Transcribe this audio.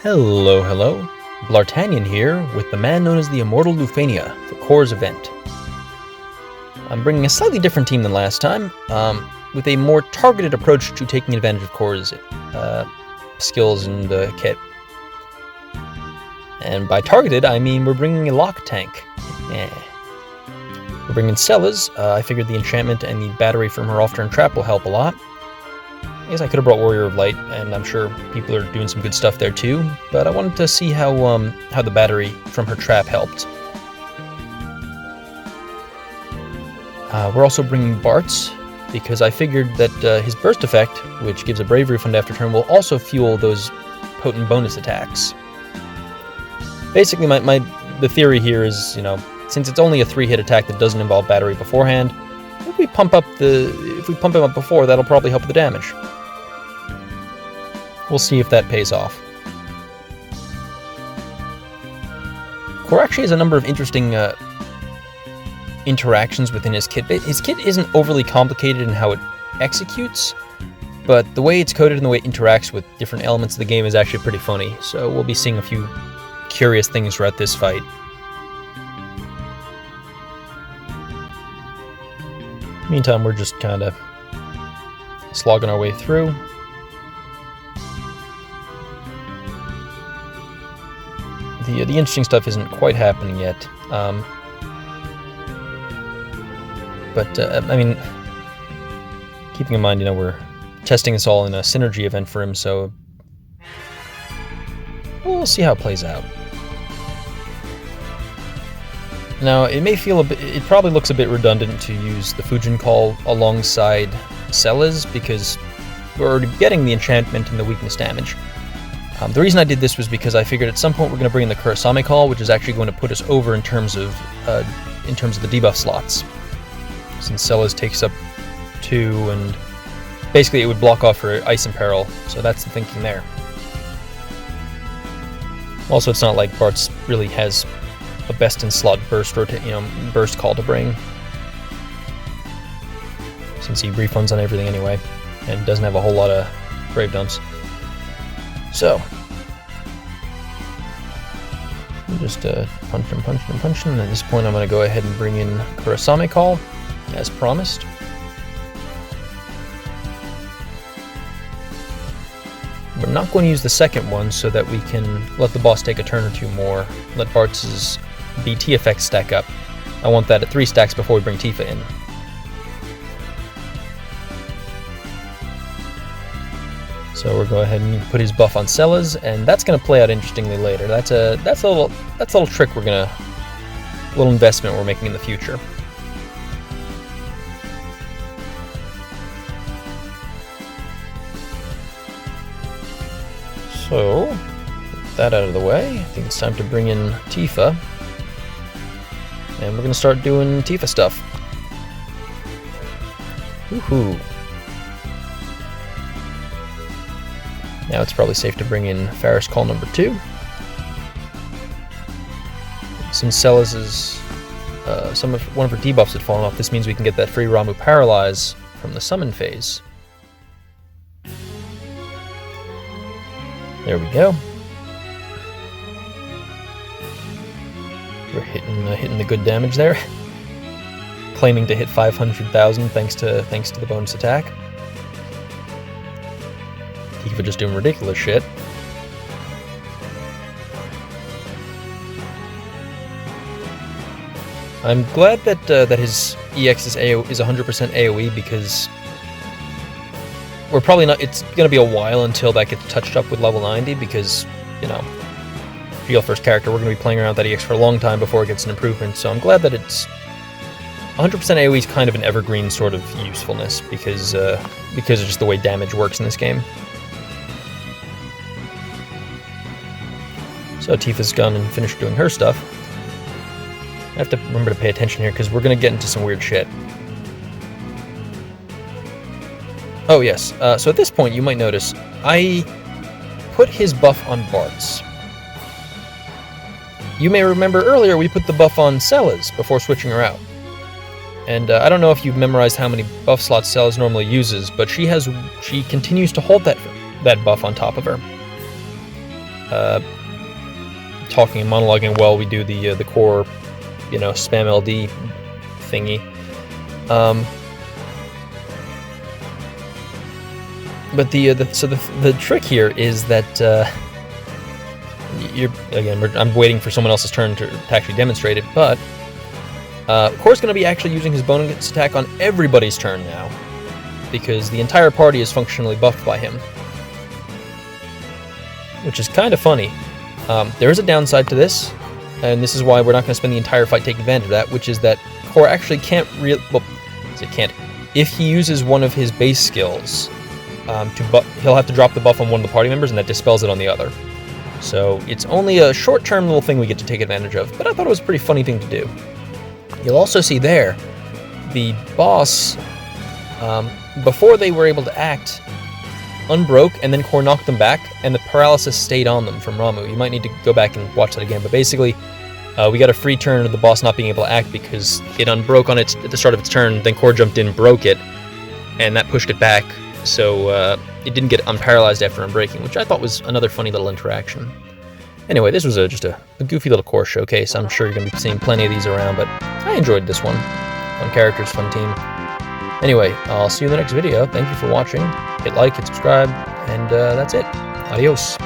Hello, hello. Bl'Artagnan here with the man known as the Immortal Lufenia for Core's event. I'm bringing a slightly different team than last time, with a more targeted approach to taking advantage of Core's skills and kit. And by targeted, I mean we're bringing a lock tank. We're bringing Cella's. I figured the enchantment and the battery from her off-turn trap will help a lot. I guess I could have brought Warrior of Light, and I'm sure people are doing some good stuff there too, but I wanted to see how the battery from her trap helped. We're also bringing Bart's, because I figured that his burst effect, which gives a bravery fund after turn, will also fuel those potent bonus attacks. Basically, the theory here is, since it's only a 3-hit attack that doesn't involve battery beforehand, if we pump him up before, that'll probably help with the damage. We'll see if that pays off. Core actually has a number of interesting interactions within his kit. His kit isn't overly complicated in how it executes, but the way it's coded and the way it interacts with different elements of the game is actually pretty funny, so we'll be seeing a few curious things throughout this fight. Meantime, we're just kind of slogging our way through. The interesting stuff isn't quite happening yet. I mean, keeping in mind, we're testing this all in a synergy event for him, so we'll see how it plays out. Now, it probably looks a bit redundant to use the Fujin Call alongside Cella's, because we're already getting the enchantment and the weakness damage. The reason I did this was because I figured at some point we're going to bring in the Kurasame Call, which is actually going to put us over in terms of the debuff slots. Since Cella's takes up 2, and basically it would block off her Ice and Peril, so that's the thinking there. Also, it's not like Bart's really has a best-in-slot burst call to bring, since he refunds on everything anyway, and doesn't have a whole lot of grave dumps. So, we'll just punch him, and at this point I'm going to go ahead and bring in Kurasame Call, as promised. We're not going to use the second one so that we can let the boss take a turn or two more, let Bart's BT effects stack up. I want that at 3 stacks before we bring Tifa in. So we'll go ahead and put his buff on Cella's, and that's going to play out interestingly later. That's a little trick little investment we're making in the future. So, with that out of the way, I think it's time to bring in Tifa. And we're going to start doing Tifa stuff. Woohoo! Now it's probably safe to bring in Faris Call number 2. Since Cella's one of her debuffs had fallen off, this means we can get that free Ramuh Paralyze from the summon phase. There we go. We're hitting the good damage there. Claiming to hit 500,000 thanks to the bonus attack. Tifa just doing ridiculous shit. I'm glad that his EX is 100% AoE, because we're probably not. It's going to be a while until that gets touched up with level 90, because Real first character, we're going to be playing around with that EX for a long time before it gets an improvement. So I'm glad that it's 100% AoE is kind of an evergreen sort of usefulness, because of just the way damage works in this game. So Tifa's gone and finished doing her stuff. I have to remember to pay attention here, because we're going to get into some weird shit. Oh yes, so at this point you might notice, I put his buff on Bart's. You may remember earlier we put the buff on Cella's before switching her out. And I don't know if you've memorized how many buff slots Cella's normally uses, but she continues to hold that buff on top of her. talking and monologuing while we do the core, spam LD thingy. But the trick here is that I'm waiting for someone else's turn to actually demonstrate it, but Core's going to be actually using his bonus attack on everybody's turn now, because the entire party is functionally buffed by him, which is kind of funny. There is a downside to this, and this is why we're not going to spend the entire fight taking advantage of that, which is that Core actually can't if he uses one of his base skills, he'll have to drop the buff on one of the party members, and that dispels it on the other. So it's only a short-term little thing we get to take advantage of, but I thought it was a pretty funny thing to do. You'll also see there, the boss, before they were able to act, unbroke, and then Core knocked them back, and the paralysis stayed on them from Ramuh. You might need to go back and watch that again, but basically, we got a free turn of the boss not being able to act because it unbroke at the start of its turn, then Core jumped in, broke it, and that pushed it back, so it didn't get unparalyzed after unbreaking, which I thought was another funny little interaction. Anyway, this was just a goofy little Core showcase. I'm sure you're going to be seeing plenty of these around, but I enjoyed this one. Fun characters, fun team. Anyway, I'll see you in the next video. Thank you for watching. Hit like, hit subscribe, and that's it. Adios.